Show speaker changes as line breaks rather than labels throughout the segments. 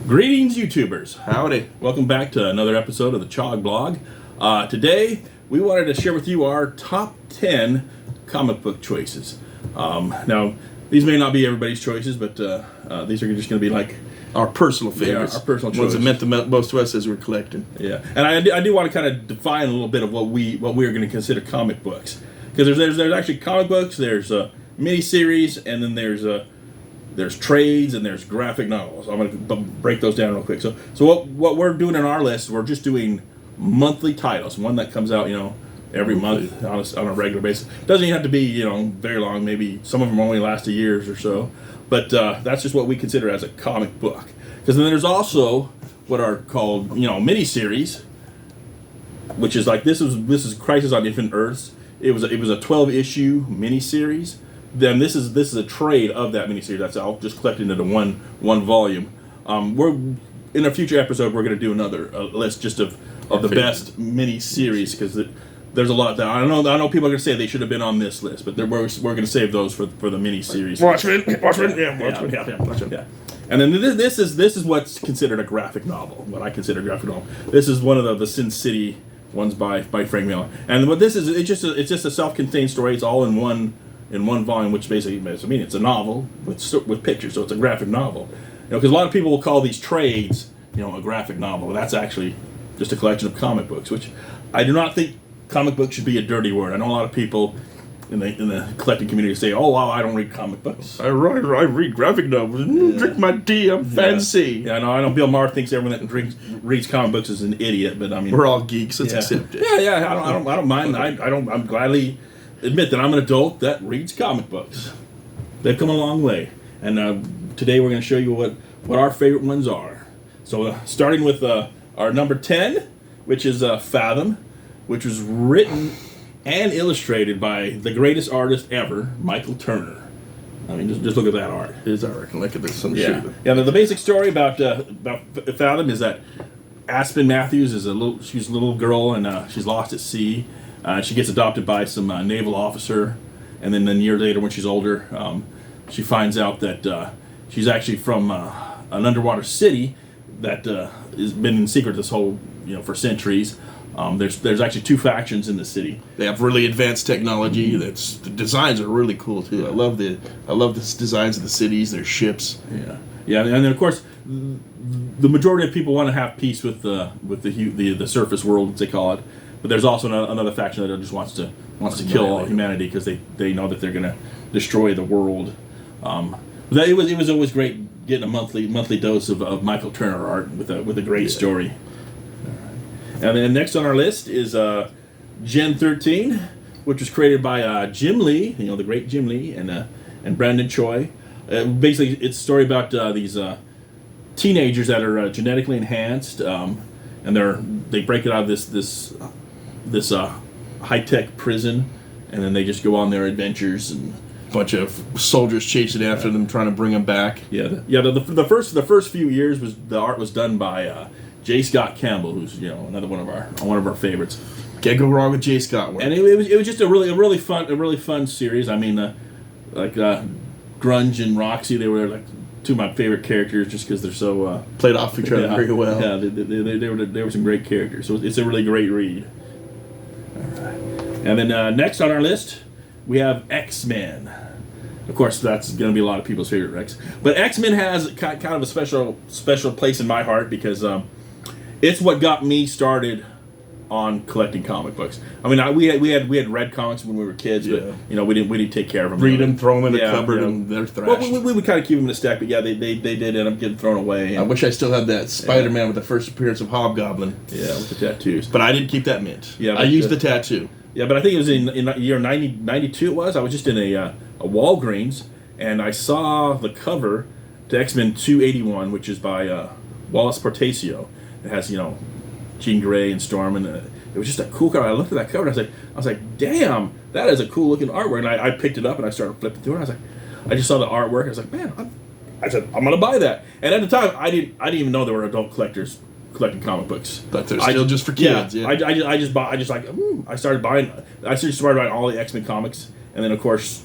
Greetings, YouTubers.
Howdy.
Welcome back to another episode of the Chog Blog. Today, we wanted to share with you our top 10 comic book choices. Now, these may not be everybody's choices, but these are just going to be like
Our personal favorites.
our personal
ones that
choices.
meant the most to us as we're collecting.
Yeah, and I do want to kind of define a little bit of what we are going to consider comic books, because there's actually comic books, there's miniseries, and then there's trades, and there's graphic novels. I'm going to break those down real quick. So what we're doing in our list, we're just doing monthly titles, one that comes out every month on a regular basis. Doesn't even have to be very long. Maybe some of them only last a year or so. But that's just what we consider as a comic book. Because then there's also what are called miniseries, which is like this is Crisis on Infinite Earths. It was a 12-issue miniseries. Then this is a trade of that miniseries. That's all just collected into one volume. We're in a future episode we're going to do another list just of the best miniseries, because there's a lot that I know people are going to say they should have been on this list, but we're going to save those for the miniseries.
Watchmen.
Yeah. And then this is what's considered a graphic novel. What I consider a graphic novel. This is one of the Sin City ones by Frank Miller. And what this is, it's just a self-contained story. It's all in one volume, which basically means it's a novel with pictures, so it's a graphic novel. Because a lot of people will call these trades, a graphic novel. But that's actually just a collection of comic books, which I do not think comic book should be a dirty word. I know a lot of people in the collecting community say, "Oh, wow, I don't read comic books.
I read graphic novels. Drink my tea. I'm fancy."
Yeah, I know. Bill Maher thinks everyone that reads comic books is an idiot, but I mean,
We're all geeks. Let's accept it.
Yeah. I don't mind. I'm gladly admit that I'm an adult that reads comic books. They've come a long way, and today we're going to show you what our favorite ones are. So starting with our number 10, which is Fathom, which was written and illustrated by the greatest artist ever, Michael Turner. I mean, just look at that art.
It is, I reckon. Look at this.
Yeah. The basic story about Fathom is that Aspen Matthews is she's a little girl, and she's lost at sea. She gets adopted by some naval officer, and then a year later, when she's older, she finds out that she's actually from an underwater city that has been in secret this whole for centuries. There's actually two factions in the city.
They have really advanced technology. The designs are really cool too. I love the designs of the cities, their ships.
Yeah, and then of course, the majority of people want to have peace with the surface world, as they call it. But there's also another faction that just wants to kill all humanity, because they know that they're going to destroy the world. It was always great getting a monthly dose of Michael Turner art with a great story. And then next on our list is Gen 13, which was created by Jim Lee, the great Jim Lee, and Brandon Choi. Basically, it's a story about these teenagers that are genetically enhanced, and they break it out of this high-tech prison, and then they just go on their adventures, and
Bunch of soldiers chasing after them, trying to bring them back.
The first few years the art was done by J. Scott Campbell, who's another one of our favorites.
Can't go wrong with J. Scott work.
And it was just a really fun series. I mean, like Grunge and Roxy, they were like two of my favorite characters, just because they're so
played off each other very well.
Yeah, they were some great characters. So it's a really great read. All right. And then next on our list, we have X-Men. Of course, that's going to be a lot of people's favorite X. But X-Men has kind of a special place in my heart, because it's what got me started on collecting comic books. I mean, we had read comics when we were kids, but we didn't take care of them.
Read them, throw them in a cupboard, and they're thrashed.
Well, we would kind of keep them in a stack, but yeah, they did end up getting thrown away.
I wish I still had that Spider-Man with the first appearance of Hobgoblin.
Yeah, with the tattoos.
But I didn't keep that mint.
Yeah,
I used the tattoo.
Yeah, but I think it was in the year 92 it was. I was just in a Walgreens, and I saw the cover to X-Men 281, which is by Wallace Portacio. It has, Jean Grey and Storm, and it was just a cool cover. I looked at that cover, and I was like, damn, that is a cool looking artwork. And I picked it up, and I started flipping through it. I just saw the artwork. I was like, man, I'm gonna buy that. And at the time, I didn't even know there were adult collectors collecting comic books.
But they're still just for kids.
Yeah. I started buying all the X-Men comics, and then of course,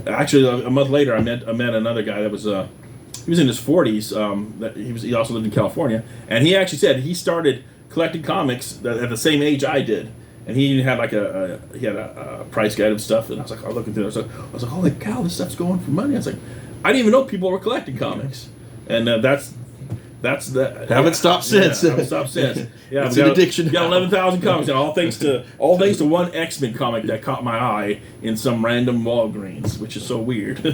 actually a month later, I met another guy that was in his 40s. That he also lived in California, and he actually said he started collecting comics at the same age I did. And he had like a price guide of stuff, and I was like, looking through it. I was like, holy cow, this stuff's going for money. I was like, I didn't even know people were collecting comics, and that's the
Haven't stopped since.
Haven't stopped since. Yeah,
it's an addiction.
Got 11,000 comics, and all thanks to one X-Men comic that caught my eye in some random Walgreens, which is so weird.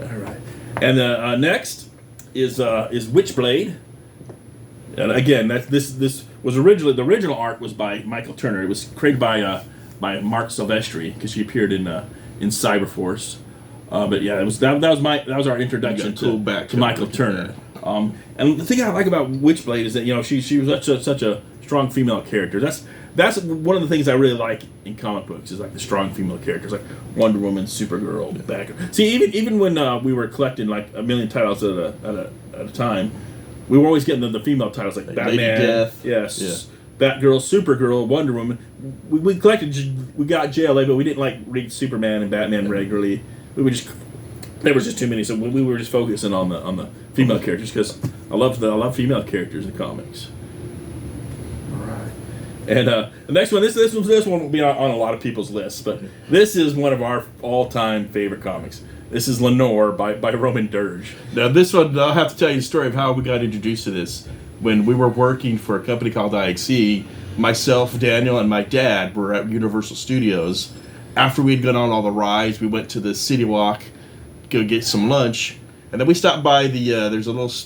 All right, and next is Witchblade. And again, this was originally, the original art was by Michael Turner. It was created by Mark Silvestri because she appeared in Cyberforce. But yeah, that was our introduction to Michael Turner. And the thing I like about Witchblade is that she was such a strong female character. That's one of the things I really like in comic books is like the strong female characters like Wonder Woman, Supergirl, Batgirl. See, even when we were collecting like a million titles at a time, we were always getting the female titles like Batman,
Lady Death.
Yes,
Yeah.
Batgirl, Supergirl, Wonder Woman. We got JLA, but we didn't like read Superman and Batman regularly. There was just too many, so we were just focusing on the female characters because I love female characters in comics. All right, and the next one, this one will be on a lot of people's lists, but this is one of our all-time favorite comics. This is Lenore by Roman Dirge.
Now this one, I'll have to tell you the story of how we got introduced to this. When we were working for a company called IXE, myself, Daniel, and my dad were at Universal Studios. After we'd gone on all the rides, we went to the City Walk, go get some lunch, and then we stopped by there's a little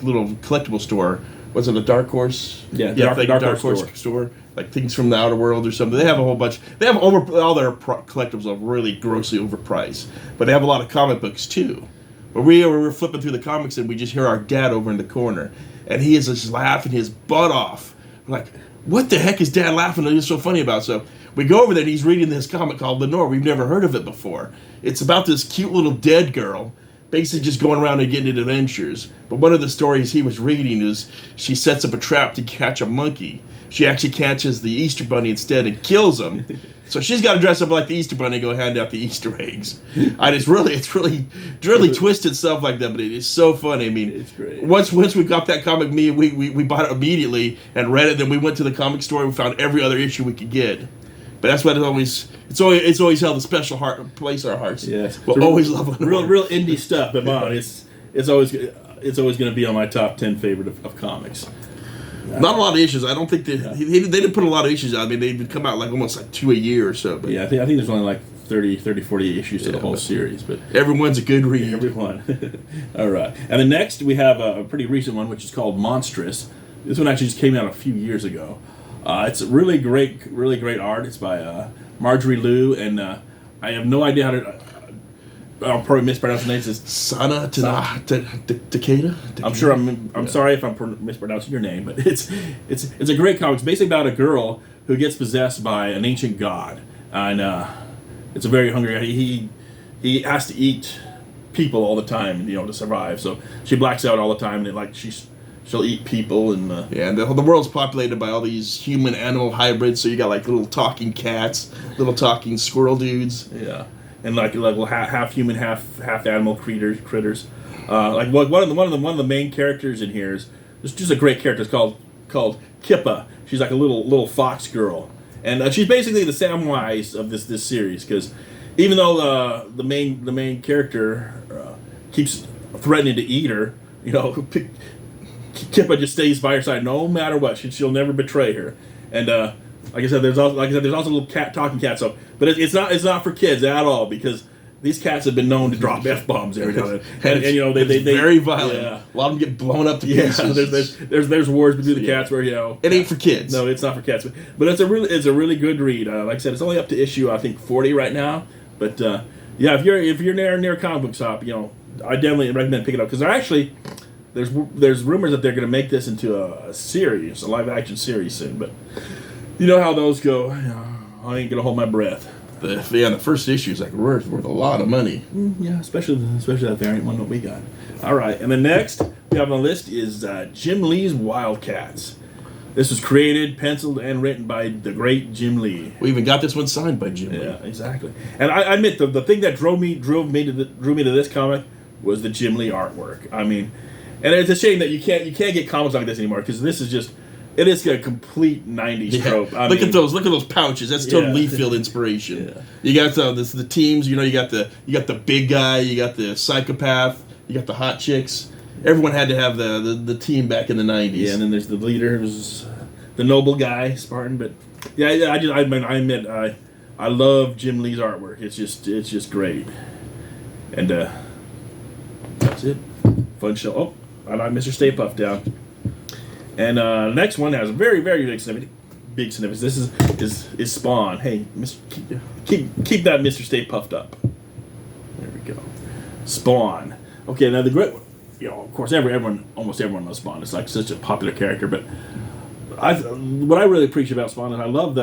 collectible store. Was it a Dark Horse?
Yeah,
Dark Horse store. Like things from the outer world or something. They have a whole bunch. They have all their collectibles are really grossly overpriced, but they have a lot of comic books too. But we were flipping through the comics and we just hear our dad over in the corner, and he is just laughing his butt off. We're like, what the heck is Dad laughing? It's so funny about. So we go over there and he's reading this comic called Lenore. We've never heard of it before. It's about this cute little dead girl, basically just going around and getting into adventures. But one of the stories he was reading is she sets up a trap to catch a monkey. She actually catches the Easter Bunny instead and kills him. So she's got to dress up like the Easter Bunny and go hand out the Easter eggs. It's really twisted stuff like that, but it is so funny. I mean,
it's great.
Once we got that comic, we bought it immediately and read it. Then we went to the comic store and we found every other issue we could get. But that's what it's always held a special place in our hearts.
Yes,
we'll always love it.
Real indie stuff, but it's always going to be on my top 10 favorite of comics.
Not a lot of issues. I don't think they didn't put a lot of issues out. I mean, they would come out like almost like 2 a year or so. But
yeah, I think there's only like 30, 40 issues to the whole series. But
everyone's a good read.
Everyone. All right. And then next we have a pretty recent one, which is called Monstrous. This one actually just came out a few years ago. It's really great art. It's by Marjorie Liu, and I have no idea how to. I'll probably mispronounce the name. It's
Sana Takeda.
I'm sure I'm sorry if I'm mispronouncing your name, but it's a great comic. It's basically about a girl who gets possessed by an ancient god, and it's a very hungry guy. He has to eat people all the time, to survive. So she blacks out all the time, and she'll eat people, and
and the world's populated by all these human animal hybrids. So you got like little talking cats, little talking squirrel dudes.
Yeah. And like half human, half animal critters. Like one of the main characters in here is just a great character. It's called Kippa. She's like a little fox girl, and she's basically the Samwise of this series. Because even though the main character keeps threatening to eat her, Kippa just stays by her side no matter what. She'll never betray her. And like I said, there's also a little talking cat. So, but it's not for kids at all, because these cats have been known to drop F-bombs every now and then. And they
very violent.
Yeah.
A lot of them get blown up to pieces.
There's wars between the cats where
it ain't for kids.
No, it's not for cats. But it's a really good read. Like I said, it's only up to issue I think 40 right now. But yeah, if you're near a comic book shop, I definitely recommend picking it up, because there's rumors that they're going to make this into a series, a live action series soon. But you know how those go. I ain't gonna hold my breath.
The first issue is like worth a lot of money.
Yeah, especially that variant one that we got. All right, and the next we have on the list is Jim Lee's Wildcats. This was created, penciled, and written by the great Jim Lee.
We even got this one signed by Jim Lee.
Yeah, exactly. And I admit the thing that drew me to this comic was the Jim Lee artwork. I mean, and it's a shame that you can't get comics like this anymore, because this is just, it is a complete '90s trope.
Look at those pouches. That's total Liefeld inspiration.
Yeah.
You got the teams. You know, you got the big guy. You got the psychopath. You got the hot chicks. Everyone had to have the team back in the '90s.
Yeah, and then there's the leader, who's the noble guy, Spartan. But yeah, I admit I love Jim Lee's artwork. It's just great. And that's it. Fun show. Oh, I knocked Mr. Stay Puft down. And the next one has a very, very big significance. This is Spawn. Hey, keep that Mr. Stay Puffed up. There we go. Spawn. Okay, now the great, of course, almost everyone loves Spawn. It's like such a popular character. But what I really appreciate about Spawn is I love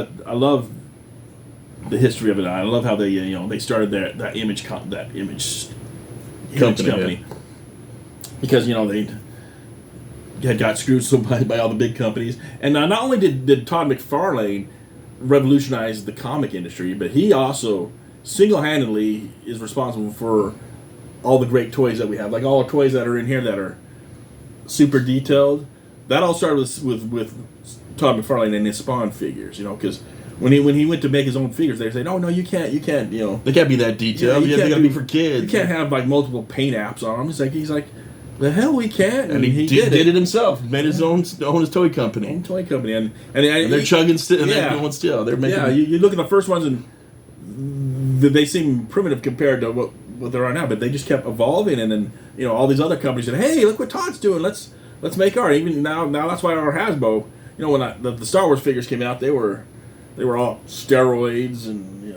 the history of it. I love how they started that image company. Because they got screwed so by all the big companies. And not only did Todd McFarlane revolutionize the comic industry, but he also single-handedly is responsible for all the great toys that we have. Like all the toys that are in here that are super detailed. That all started with Todd McFarlane and his Spawn figures, because when he went to make his own figures, they said, "Oh no, you can't,
They can't be that detailed. They gotta be for kids.
You can't have like multiple paint apps on them." He's like, the hell we can't,
and he did it himself. Made his own toy company.
Own toy company, and
they're chugging still, and they're going still. They're making.
Yeah, you look at the first ones, and they seem primitive compared to what there are now, but they just kept evolving, and then all these other companies said, "Hey, look what Todd's doing. Let's make art." Even now that's why our Hasbro. When the Star Wars figures came out, they were all steroids and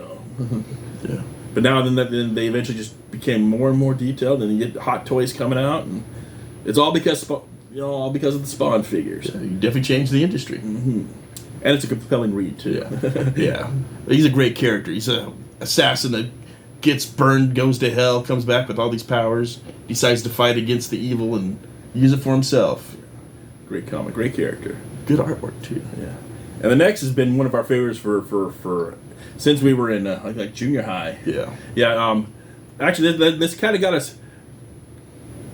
Yeah.
But now then they eventually just became more and more detailed, and you get Hot Toys coming out, and it's all because of the Spawn figures.
Yeah, you definitely changed the industry.
Mm-hmm. And it's a compelling read too.
Yeah. He's a great character. He's an assassin that gets burned, goes to hell, comes back with all these powers, decides to fight against the evil and use it for himself.
Great comic, great character.
Good artwork too.
Yeah. And the next has been one of our favorites for since we were in like junior high.
Yeah.
Yeah. Actually, this kind of got us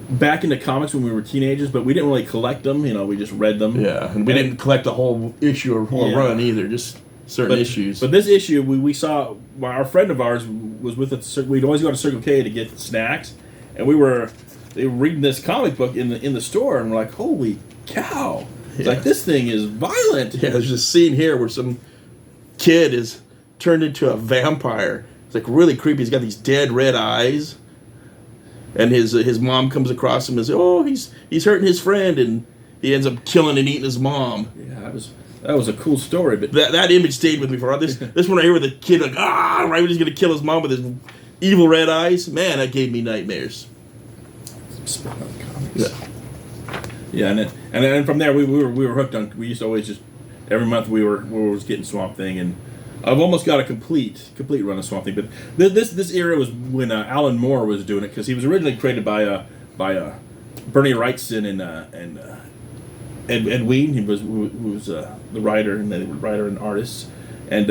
back into comics when we were teenagers, but we didn't really collect them. We just read them.
Yeah, and we didn't collect the whole issue or whole run either. Just certain issues.
But this issue, we saw. Our friend of ours was with us. We'd always go to Circle K to get snacks, and they were reading this comic book in the store, and we're like, "Holy cow!" It's like, this thing is violent.
Yeah, there's this scene here where some kid is turned into a vampire. It's like really creepy. He's got these dead red eyes, and his mom comes across him and says, "Oh, he's hurting his friend," and he ends up killing and eating his mom.
Yeah, that was a cool story. But
that image stayed with me for this one right here with the kid like right when he's gonna kill his mom with his evil red eyes. Man, that gave me nightmares.
Yeah. Yeah, and then from there we were hooked on. We used to always just every month we were getting Swamp Thing, and I've almost got a complete run of Swamp Thing. But this era was when Alan Moore was doing it, because he was originally created by Bernie Wrightson and Ed Wein. He was the writer and artist, and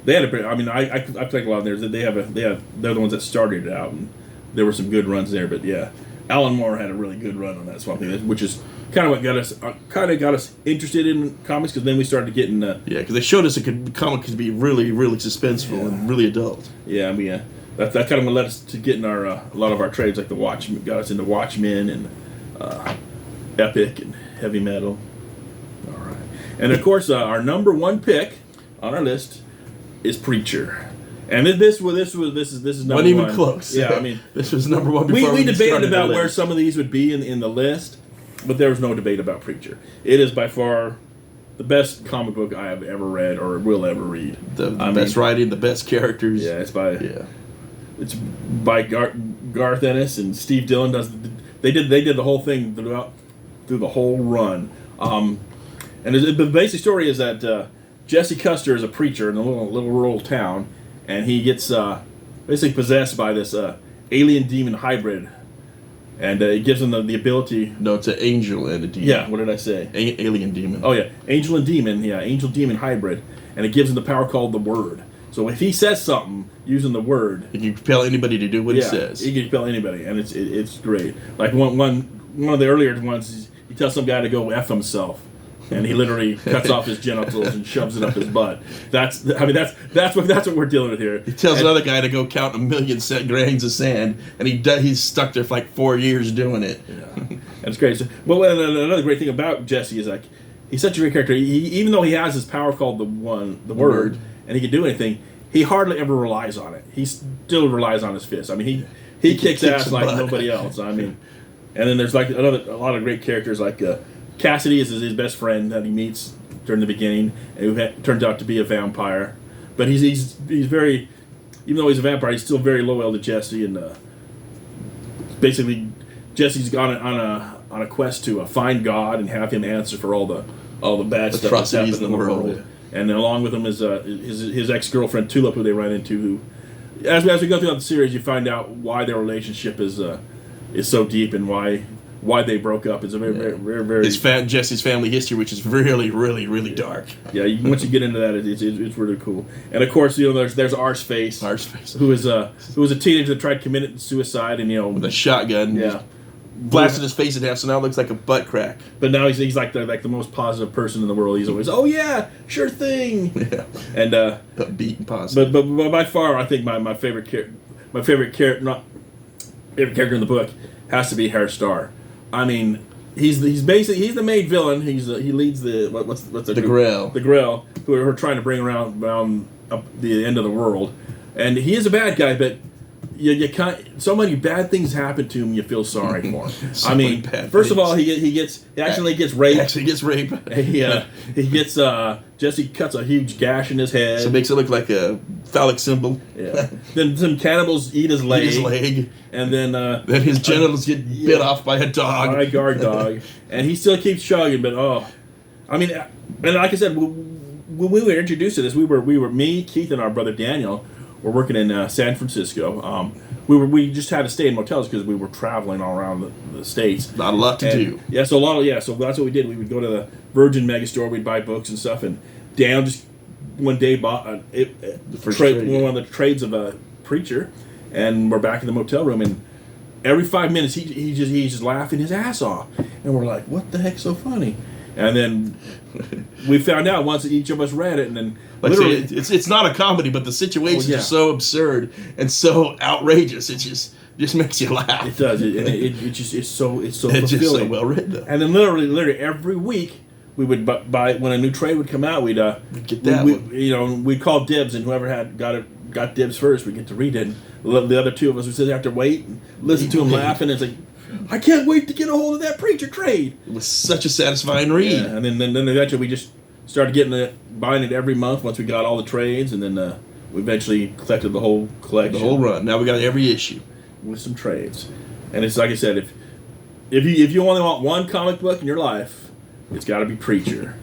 they had a. I mean, I played a lot of theirs. They're the ones that started it out, and there were some good runs there. But yeah. Alan Moore had a really good run on that Swamp Thing, which is kind of what got us interested in comics, because then we started getting
because they showed us comic could be really, really suspenseful and really adult.
Yeah, I mean, that kind of led us to getting our a lot of our trades, like got us into Watchmen and Epic and Heavy Metal. All right, and of course our number one pick on our list is Preacher. And this is number one.
Wasn't even close.
Yeah, I mean,
this was number one.
We debated about where some of these would be in the list, but there was no debate about Preacher. It is by far the best comic book I have ever read or will ever read.
The best writing, the best characters.
Yeah, it's by Garth Ennis and Steve Dillon. They did the whole thing through the whole run. And the basic story is that Jesse Custer is a preacher in a little rural town. And he gets basically possessed by this alien demon hybrid, and it gives him the ability.
No, it's an angel and a demon.
Yeah, what did I say?
Alien demon.
Oh yeah, angel and demon. Yeah, angel demon hybrid, and it gives him the power called the Word. So if he says something using the word,
You can compel anybody to do what he says.
he can compel anybody, and it's great. Like one of the earlier ones, he tells some guy to go F himself, and he literally cuts off his genitals and shoves it up his butt. That's what we're dealing with here.
He tells another guy to go count 1,000,000 grains of sand, and he's stuck there for like 4 years doing it.
Yeah, that's great. So, well, another great thing about Jesse is like he's such a great character. Even though he has this power called the word, and he can do anything, he hardly ever relies on it. He still relies on his fist. I mean, he kicks ass like nobody else. I mean, and then there's like a lot of great characters like Cassidy is his best friend that he meets during the beginning, and who turns out to be a vampire. But he's very, even though he's a vampire, he's still very loyal to Jesse, and basically Jesse's gone on a quest to find God and have him answer for all the bad stuff that's happening in the world. And along with him is his ex-girlfriend Tulip, who they run into. Who, as we go throughout the series, you find out why their relationship is so deep and why they broke up. It's a very
Jesse's family history, which is really, really, really dark.
Yeah, once you get into that, it's really cool. And of course, there's Arseface, who was a teenager that tried committing suicide, and
with a shotgun.
Yeah.
Blasted his face in half, so now it looks like a butt crack.
But now he's like the most positive person in the world. He's always, oh yeah, sure thing.
Yeah.
And
upbeat and positive.
But by far, I think my favorite character in the book has to be Herr Starr. I mean, he's the main villain. He leads the what's the
Grail.
The Grail, who are trying to bring around up the end of the world, and he is a bad guy, but. You can't. So many bad things happen to him. You feel sorry for him. I mean, first of all, he accidentally gets raped.
Actually gets raped.
He gets Jesse cuts a huge gash in his head.
So it makes it look like a phallic symbol.
Yeah. Then some cannibals eat his leg. And then
his genitals get bit off by a dog.
By a guard dog, and he still keeps chugging. But I mean, and like I said, when we were introduced to this, we were me, Keith, and our brother Daniel. We're working in San Francisco. We just had to stay in motels because we were traveling all around the states.
Not a lot to do.
Yeah, so so that's what we did. We would go to the Virgin Megastore. We'd buy books and stuff. And Dan just one day bought one of the trades of a preacher, and we're back in the motel room. And every 5 minutes, he's just laughing his ass off, and we're like, "What the heck's so funny?" And then we found out once each of us read it, and then literally,
it's not a comedy, but the situations are so absurd and so outrageous. It just makes you laugh.
It does. It's so
it's just so well written.
And then literally every week we would buy when a new trade would come out. We'd
get that one.
We'd call dibs, and whoever got dibs first, we get to read it. And the other two of us would sit there to wait and listen to him laughing. It's like, I can't wait to get a hold of that preacher trade.
It was such a satisfying read.
Yeah, and then eventually we just started buying it every month once we got all the trades, and then we eventually collected the whole collection.
The whole run. Now we got every issue.
With some trades. And it's like I said, if you only want one comic book in your life, it's got to be Preacher.